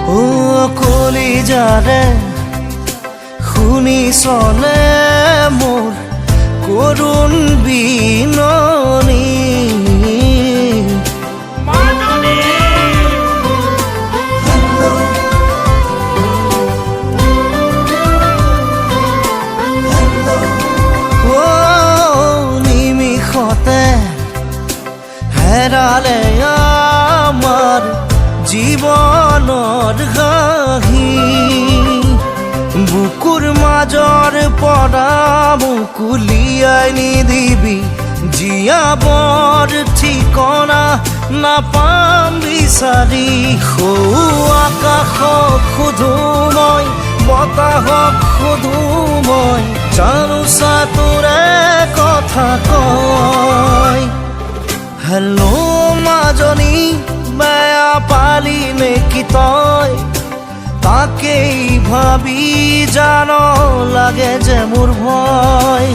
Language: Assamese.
ও কলিজাৰে শুনিছনে মোৰ কৰুণ বিননি নিমিষতে হেৰালে আমাৰ জীৱনৰ হাঁহি বুকুৰ মাজৰ পৰা মুকুলিয়াই নিদিবি জীয়াবৰ ঠিকনা নাপাম বিচাৰি সৌ আকাশক সোধো মই বতাহক সোধো মই জানোচা তোৰে কথা কয় হেল্ল' মাজনী বেয়া পালি নেকি তই তাকেই ভাবি জানো লাগে যে মোৰ ভয়